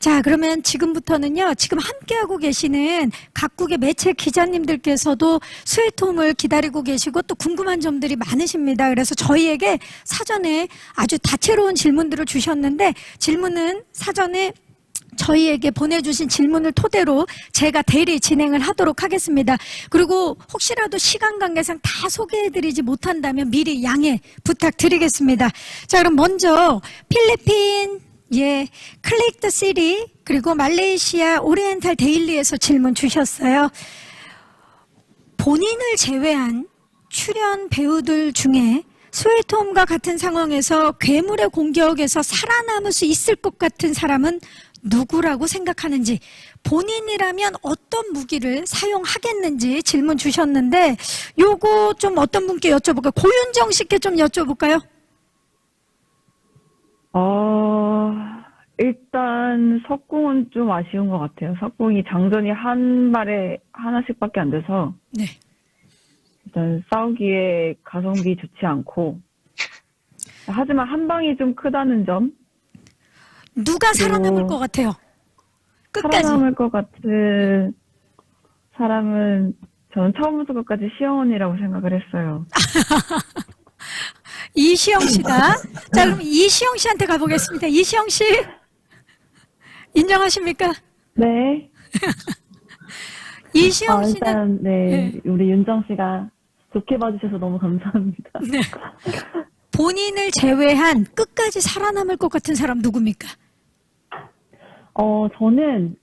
자, 그러면 지금부터는요, 지금 함께하고 계시는 각국의 매체 기자님들께서도 스위트홈을 기다리고 계시고 또 궁금한 점들이 많으십니다. 그래서 저희에게 사전에 아주 다채로운 질문들을 주셨는데 질문은 사전에 저희에게 보내주신 질문을 토대로 제가 대리 진행을 하도록 하겠습니다. 그리고 혹시라도 시간 관계상 다 소개해드리지 못한다면 미리 양해 부탁드리겠습니다. 자, 그럼 먼저 필리핀 클릭 더 시리 그리고 말레이시아 오리엔탈 데일리에서 질문 주셨어요. 본인을 제외한 출연 배우들 중에 스위트홈과 같은 상황에서 괴물의 공격에서 살아남을 수 있을 것 같은 사람은 누구라고 생각하는지, 본인이라면 어떤 무기를 사용하겠는지 질문 주셨는데 요거 좀 어떤 분께 여쭤볼까요? 고윤정 씨께 좀 여쭤볼까요? 일단 석궁은 좀 아쉬운 것 같아요. 석궁이 장전이 한 발에 하나씩밖에 안 돼서 네. 일단 싸우기에 가성비 좋지 않고, 하지만 한 방이 좀 크다는 점. 누가 살아남을 것 같아요? 끝까지. 살아남을 것 같은 사람은 저는 처음부터 끝까지 시영 언니라고 생각을 했어요. 이시영 씨다. 자, 그럼 이시영 씨한테 가보겠습니다. 이시영 씨 인정하십니까? 네. 이시영 씨는 일단 네. 우리 윤정 씨가 좋게 봐주셔서 너무 감사합니다. 네. 본인을 제외한 끝까지 살아남을 것 같은 사람 누굽니까? 저는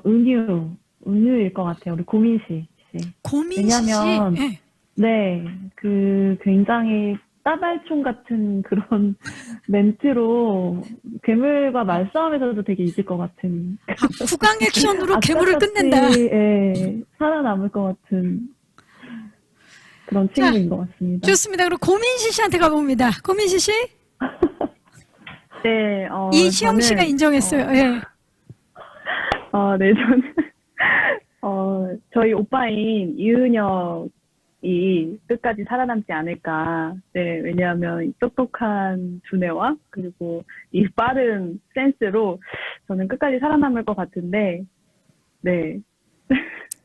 은유일 것 같아요. 우리 고민 씨. 고민 씨. 왜냐하면 네. 네, 굉장히 따발총 같은 그런 멘트로 괴물과 말싸움에서도 되게 이길 것 같은. 국강 액션으로 괴물을 악착같이, 끝낸다. 예, 살아남을 것 같은 그런 친구인 것 같습니다. 좋습니다. 그럼 고민시 씨한테 가봅니다. 고민시 씨. 네, 이시영 씨가 인정했어요. 예. 네, 저는 저희 오빠인 이은혁이 끝까지 살아남지 않을까. 네, 왜냐하면 똑똑한 두뇌와 그리고 이 빠른 센스로 저는 끝까지 살아남을 것 같은데, 네.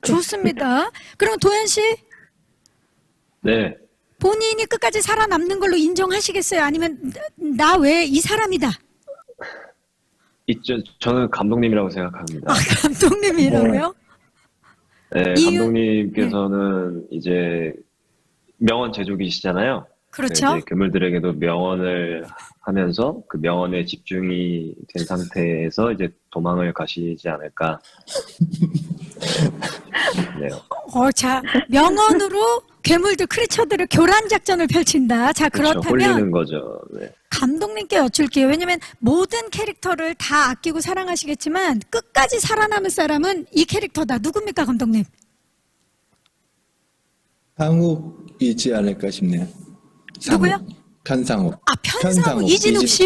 좋습니다. 그럼 도현 씨. 네. 본인이 끝까지 살아남는 걸로 인정하시겠어요? 아니면 나 외에 이 사람이다? 저는 감독님이라고 생각합니다. 아, 감독님이라고요? 네, 이유- 감독님께서는 이제 명언 제조기시잖아요. 그렇죠. 이제 괴물들에게도 명언을 하면서 그 명언에 집중이 된 상태에서 이제 도망을 가시지 않을까. 네. 자, 명언으로 괴물들, 크리처들을 교란 작전을 펼친다. 자, 그렇죠. 그렇다면 홀리는 거죠. 네. 감독님께 여쭐게요. 왜냐면 모든 캐릭터를 다 아끼고 사랑하시겠지만 끝까지 살아남을 사람은 이 캐릭터다. 누굽니까, 감독님? 상욱이지 않을까 싶네요. 누구요? 편상욱. 아, 편상욱, 이진욱 씨.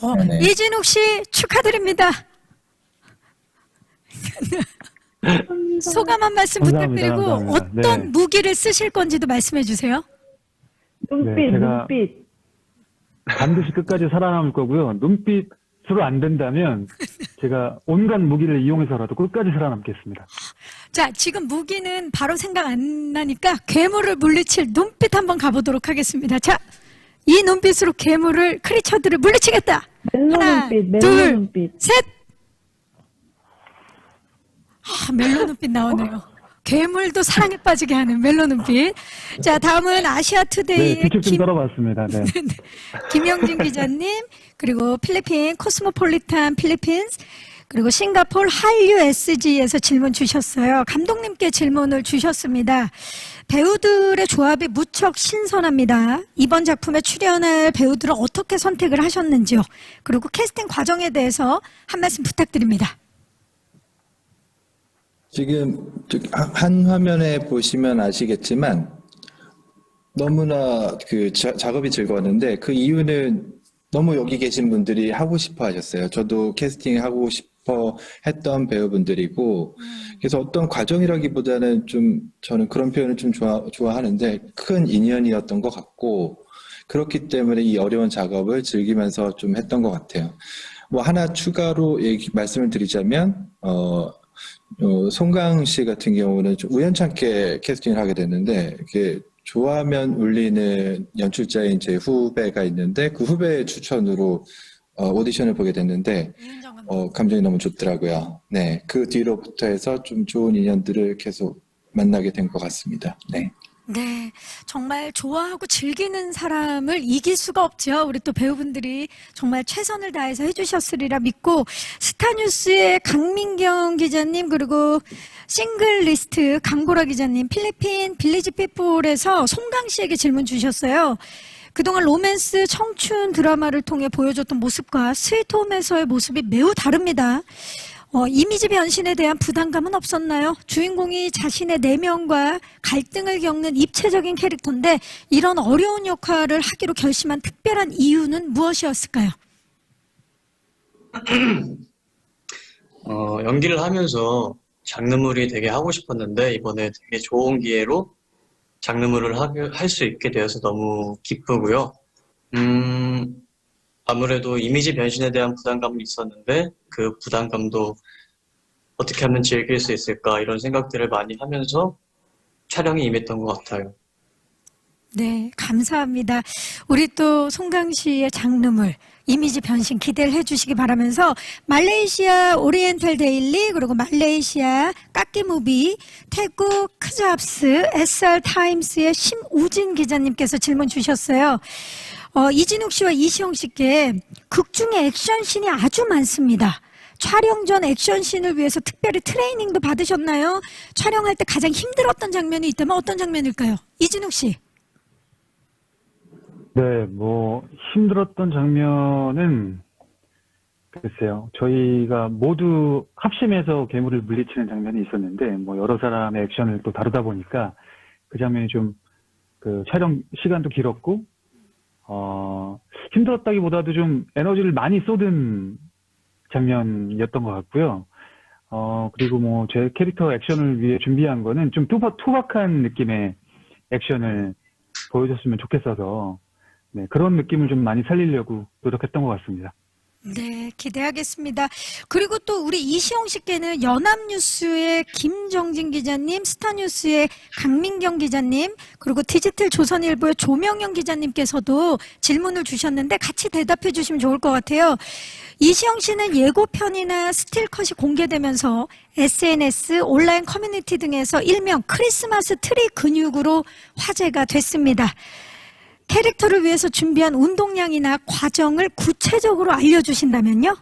네네. 이진욱 씨 축하드립니다. 소감 한 말씀 감사합니다. 부탁드리고 감사합니다. 어떤 네. 무기를 쓰실 건지도 말씀해 주세요. 눈빛, 제가- 눈빛. 반드시 끝까지 살아남을 거고요. 눈빛으로 안 된다면 제가 온갖 무기를 이용해서라도 끝까지 살아남겠습니다. 자, 지금 무기는 바로 생각 안 나니까 괴물을 물리칠 눈빛 한번 가보도록 하겠습니다. 자, 이 눈빛으로 괴물을, 크리처들을 물리치겠다. 멜로 하나, 눈빛, 멜로 둘, 눈빛. 셋! 멜로 눈빛 나오네요. 괴물도 사랑에 빠지게 하는 멜로 눈빛. 자, 다음은 아시아투데이의 네, 직접 좀 떨어봤습니다. 네. 김영진 기자님, 그리고 필리핀 코스모폴리탄 필리핀스, 그리고 싱가포르 한류 SG에서 질문 주셨어요. 감독님께 질문을 주셨습니다. 배우들의 조합이 무척 신선합니다. 이번 작품에 출연할 배우들을 어떻게 선택을 하셨는지요? 그리고 캐스팅 과정에 대해서 한 말씀 부탁드립니다. 지금 한 화면에 보시면 아시겠지만 너무나 작업이 즐거웠는데 그 이유는 너무 여기 계신 분들이 하고 싶어 하셨어요. 저도 캐스팅 하고 싶어 했던 배우분들이고 그래서 어떤 과정이라기보다는 좀 저는 그런 표현을 좀 좋아하는데 큰 인연이었던 것 같고 그렇기 때문에 이 어려운 작업을 즐기면서 좀 했던 것 같아요. 뭐 하나 추가로 말씀을 드리자면, 송강 씨 같은 경우는 좀 우연찮게 캐스팅을 하게 됐는데, 이렇게 좋아하면 울리는 연출자인 제 후배가 있는데, 그 후배의 추천으로 오디션을 보게 됐는데, 감정이 너무 좋더라고요. 네. 그 뒤로부터 해서 좀 좋은 인연들을 계속 만나게 된 것 같습니다. 네. 네, 정말 좋아하고 즐기는 사람을 이길 수가 없죠. 우리 또 배우분들이 정말 최선을 다해서 해주셨으리라 믿고, 스타뉴스의 강민경 기자님, 그리고 싱글리스트 강보라 기자님, 필리핀 빌리지 피플에서 송강 씨에게 질문 주셨어요. 그동안 로맨스 청춘 드라마를 통해 보여줬던 모습과 스위트홈에서의 모습이 매우 다릅니다. 이미지 변신에 대한 부담감은 없었나요? 주인공이 자신의 내면과 갈등을 겪는 입체적인 캐릭터인데 이런 어려운 역할을 하기로 결심한 특별한 이유는 무엇이었을까요? 연기를 하면서 장르물이 되게 하고 싶었는데 이번에 되게 좋은 기회로 장르물을 할 수 있게 되어서 너무 기쁘고요. 아무래도 이미지 변신에 대한 부담감은 있었는데 그 부담감도 어떻게 하면 즐길 수 있을까 이런 생각들을 많이 하면서 촬영에 임했던 것 같아요. 네, 감사합니다. 우리 또 송강 씨의 장르물, 이미지 변신 기대를 해주시기 바라면서 말레이시아 오리엔탈 데일리, 그리고 말레이시아 까끼무비, 태국 크잡스, SR 타임스의 심우진 기자님께서 질문 주셨어요. 이진욱 씨와 이시영 씨께 극 중에 액션씬이 아주 많습니다. 촬영 전 액션씬을 위해서 특별히 트레이닝도 받으셨나요? 촬영할 때 가장 힘들었던 장면이 있다면 어떤 장면일까요? 이진욱 씨. 네, 뭐 힘들었던 장면은 글쎄요. 저희가 모두 합심해서 괴물을 물리치는 장면이 있었는데 뭐 여러 사람의 액션을 또 다루다 보니까 그 장면이 좀 그 촬영 시간도 길었고 힘들었다기보다도 좀 에너지를 많이 쏟은 장면이었던 것 같고요. 그리고 뭐 제 캐릭터 액션을 위해 준비한 거는 좀 투박한 느낌의 액션을 보여줬으면 좋겠어서 네, 그런 느낌을 좀 많이 살리려고 노력했던 것 같습니다. 네, 기대하겠습니다. 그리고 또 우리 이시영 씨께는 연합뉴스의 김정진 기자님, 스타뉴스의 강민경 기자님, 그리고 디지털 조선일보의 조명영 기자님께서도 질문을 주셨는데 같이 대답해 주시면 좋을 것 같아요. 이시영 씨는 예고편이나 스틸컷이 공개되면서 SNS, 온라인 커뮤니티 등에서 일명 크리스마스 트리 근육으로 화제가 됐습니다. 캐릭터를 위해서 준비한 운동량이나 과정을 구체적으로 알려주신다면요?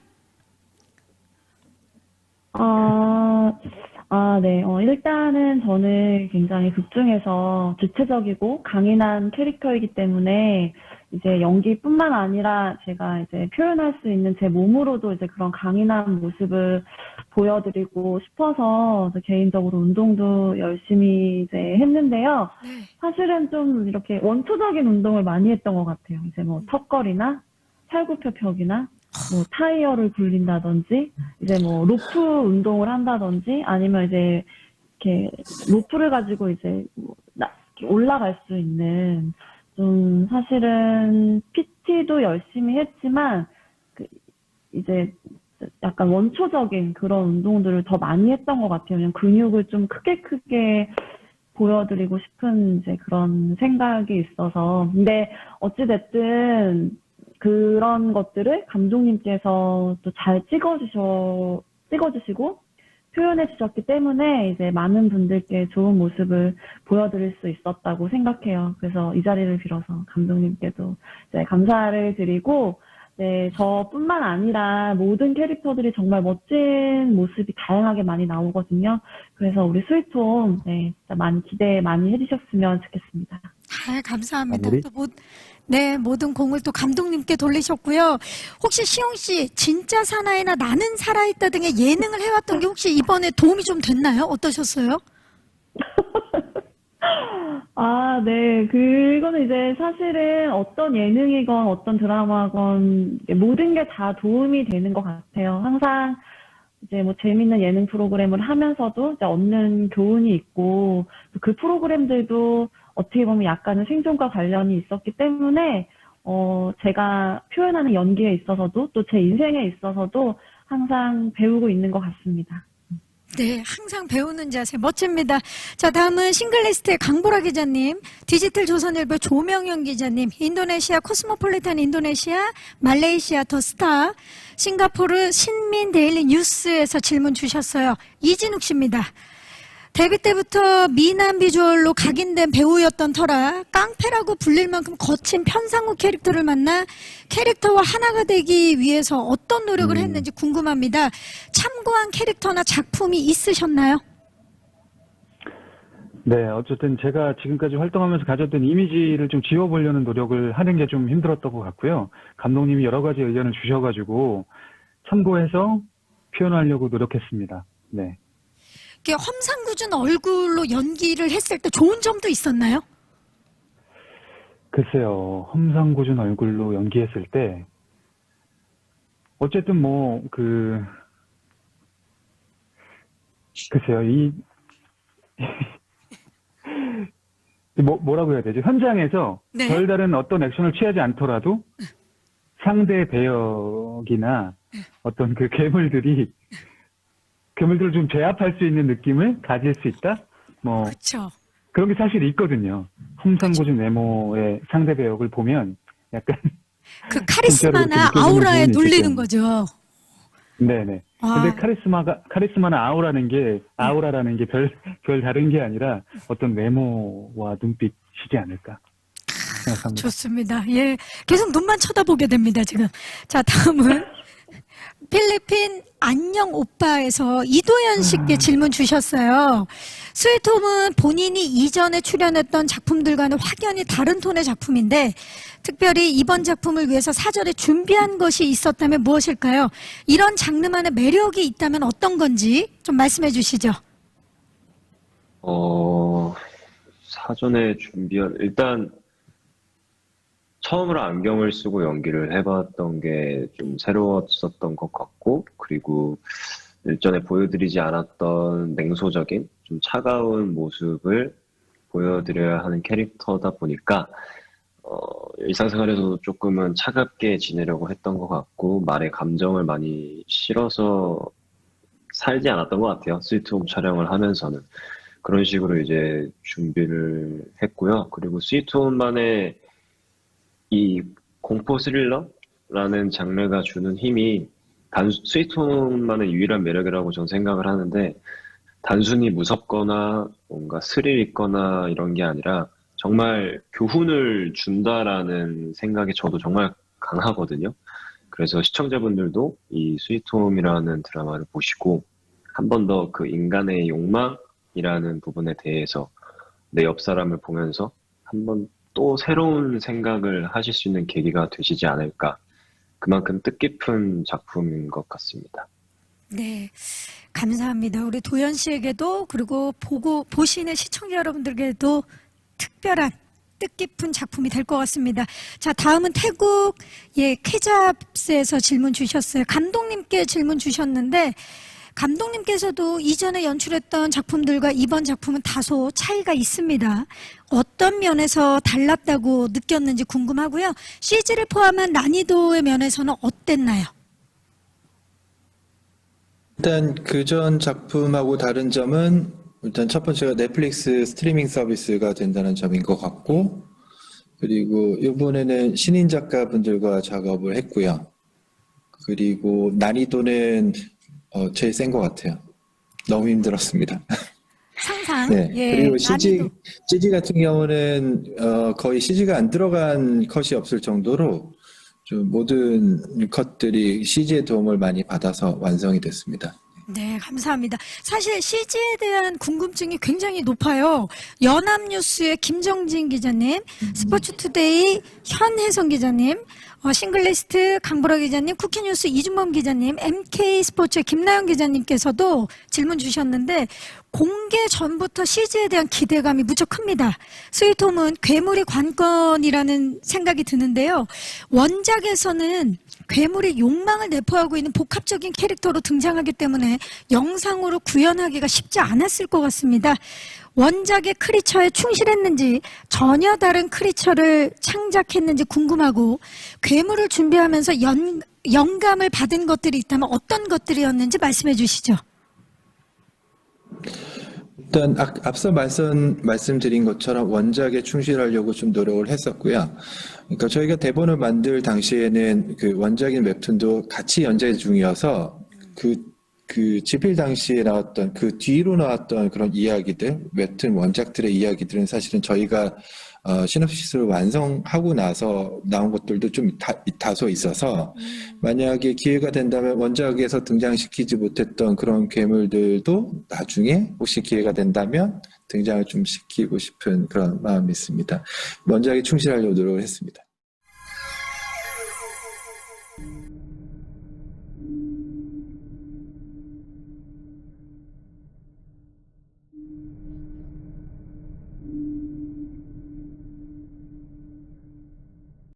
네. 일단은 저는 굉장히 극 중에서 주체적이고 강인한 캐릭터이기 때문에 이제 연기뿐만 아니라 제가 이제 표현할 수 있는 제 몸으로도 이제 그런 강인한 모습을 보여드리고 싶어서 개인적으로 운동도 열심히 이제 했는데요. 네. 사실은 좀 이렇게 원초적인 운동을 많이 했던 것 같아요. 이제 뭐 턱걸이나 팔굽혀펴기나 뭐 타이어를 굴린다든지 이제 뭐 로프 운동을 한다든지 아니면 이제 이렇게 로프를 가지고 이제 뭐 이렇게 올라갈 수 있는 좀 사실은 PT도 열심히 했지만 이제 약간 원초적인 그런 운동들을 더 많이 했던 것 같아요. 그냥 근육을 좀 크게 보여드리고 싶은 이제 그런 생각이 있어서. 근데 어찌됐든 그런 것들을 감독님께서 또 잘 찍어주시고 표현해 주셨기 때문에 이제 많은 분들께 좋은 모습을 보여드릴 수 있었다고 생각해요. 그래서 이 자리를 빌어서 감독님께도 이제 감사를 드리고, 네, 저뿐만 아니라 모든 캐릭터들이 정말 멋진 모습이 다양하게 많이 나오거든요. 그래서 우리 스위트홈, 네, 진짜 많이 기대 많이 해주셨으면 좋겠습니다. 아, 감사합니다. 마무리? 또 네, 모든 공을 또 감독님께 돌리셨고요. 혹시 시영 씨, 진짜 사나이나 나는 살아있다 등의 예능을 해왔던 게 혹시 이번에 도움이 좀 됐나요? 어떠셨어요? 네. 그거는 이제 사실은 어떤 예능이건 어떤 드라마건 모든 게 다 도움이 되는 것 같아요. 항상 이제 뭐 재밌는 예능 프로그램을 하면서도 이제 얻는 교훈이 있고 그 프로그램들도 어떻게 보면 약간은 생존과 관련이 있었기 때문에 제가 표현하는 연기에 있어서도 또 제 인생에 있어서도 항상 배우고 있는 것 같습니다. 네, 항상 배우는 자세 멋집니다. 자, 다음은 싱글리스트의 강보라 기자님, 디지털 조선일보 조명현 기자님, 인도네시아 코스모폴리탄 인도네시아, 말레이시아 더 스타, 싱가포르 신민 데일리 뉴스에서 질문 주셨어요. 이진욱 씨입니다. 데뷔 때부터 미남 비주얼로 각인된 배우였던 터라 깡패라고 불릴 만큼 거친 편상우 캐릭터를 만나 캐릭터와 하나가 되기 위해서 어떤 노력을 했는지 궁금합니다. 참고한 캐릭터나 작품이 있으셨나요? 네, 어쨌든 제가 지금까지 활동하면서 가졌던 이미지를 좀 지워보려는 노력을 하는 게 좀 힘들었던 것 같고요. 감독님이 여러 가지 의견을 주셔가지고 참고해서 표현하려고 노력했습니다. 네. 이렇게 험상궂은 얼굴로 연기를 했을 때 좋은 점도 있었나요? 글쎄요, 험상궂은 얼굴로 연기했을 때, 어쨌든 글쎄요, 뭐라고 해야 되죠? 현장에서 네. 별다른 어떤 액션을 취하지 않더라도 상대 배역이나 어떤 그 괴물들을 좀 제압할 수 있는 느낌을 가질 수 있다? 그렇죠. 그런 게 사실 있거든요. 험상궂은 외모의 상대 배역을 보면 약간 그 카리스마나 진짜로 아우라에 느껴지는 부분이 놀리는 있기 거죠. 네네. 아. 근데 카리스마나 아우라는 게 별 다른 게 아니라 어떤 외모와 눈빛이지 않을까 생각합니다. 좋습니다. 예, 계속 눈만 쳐다보게 됩니다, 지금. 자, 다음은 필리핀 안녕 오빠에서 이도현 씨께 질문 주셨어요. 스위트홈은 본인이 이전에 출연했던 작품들과는 확연히 다른 톤의 작품인데 특별히 이번 작품을 위해서 사전에 준비한 것이 있었다면 무엇일까요? 이런 장르만의 매력이 있다면 어떤 건지 좀 말씀해 주시죠. 사전에 일단 처음으로 안경을 쓰고 연기를 해봤던 게 좀 새로웠었던 것 같고, 그리고 일전에 보여드리지 않았던 냉소적인 좀 차가운 모습을 보여드려야 하는 캐릭터다 보니까 일상생활에서도 조금은 차갑게 지내려고 했던 것 같고 말에 감정을 많이 실어서 살지 않았던 것 같아요. 스위트홈 촬영을 하면서는 그런 식으로 이제 준비를 했고요. 그리고 스위트홈만의 이 공포 스릴러라는 장르가 주는 힘이 스위트홈만의 유일한 매력이라고 저는 생각을 하는데 단순히 무섭거나 뭔가 스릴 있거나 이런 게 아니라 정말 교훈을 준다라는 생각이 저도 정말 강하거든요. 그래서 시청자분들도 이 스위트홈이라는 드라마를 보시고 한 번 더 그 인간의 욕망이라는 부분에 대해서 내 옆 사람을 보면서 한 번 또 새로운 생각을 하실 수 있는 계기가 되시지 않을까. 그만큼 뜻깊은 작품인 것 같습니다. 네, 감사합니다. 우리 도현 씨에게도 그리고 보시는 시청자 여러분들에게도 특별한 뜻깊은 작품이 될 것 같습니다. 자, 다음은 태국 케잡스에서 질문 주셨어요. 감독님께 질문 주셨는데 감독님께서도 이전에 연출했던 작품들과 이번 작품은 다소 차이가 있습니다. 어떤 면에서 달랐다고 느꼈는지 궁금하고요. CG를 포함한 난이도의 면에서는 어땠나요? 일단 그전 작품하고 다른 점은 일단 첫 번째가 넷플릭스 스트리밍 서비스가 된다는 점인 것 같고, 그리고 이번에는 신인 작가분들과 작업을 했고요. 그리고 난이도는 제일 센 것 같아요. 너무 힘들었습니다. 상상. 네. 그리고 난이도. CG 같은 경우는 거의 CG가 안 들어간 컷이 없을 정도로 좀 모든 컷들이 CG의 도움을 많이 받아서 완성이 됐습니다. 네, 감사합니다. 사실 CG에 대한 궁금증이 굉장히 높아요. 연합뉴스의 김정진 기자님, 스포츠투데이 현혜성 기자님, 싱글리스트 강보라 기자님, 쿠키뉴스 이준범 기자님, MK스포츠의 김나영 기자님께서도 질문 주셨는데 공개 전부터 CG에 대한 기대감이 무척 큽니다. 스위트홈은 괴물이 관건이라는 생각이 드는데요. 원작에서는 괴물이 욕망을 내포하고 있는 복합적인 캐릭터로 등장하기 때문에 영상으로 구현하기가 쉽지 않았을 것 같습니다. 원작의 크리처에 충실했는지 전혀 다른 크리처를 창작했는지 궁금하고 괴물을 준비하면서 영감을 받은 것들이 있다면 어떤 것들이었는지 말씀해 주시죠. 일단 앞서 말씀드린 것처럼 원작에 충실하려고 좀 노력을 했었고요. 그러니까 저희가 대본을 만들 당시에는 그 원작인 웹툰도 같이 연재 중이어서 그 집필 당시에 나왔던 그 뒤로 나왔던 그런 이야기들, 웹툰 원작들의 이야기들은 사실은 저희가 시놉시스를 완성하고 나서 나온 것들도 좀 다소 있어서 만약에 기회가 된다면 원작에서 등장시키지 못했던 그런 괴물들도 나중에 혹시 기회가 된다면 등장을 좀 시키고 싶은 그런 마음이 있습니다. 원작에 충실하려고 노력을 했습니다.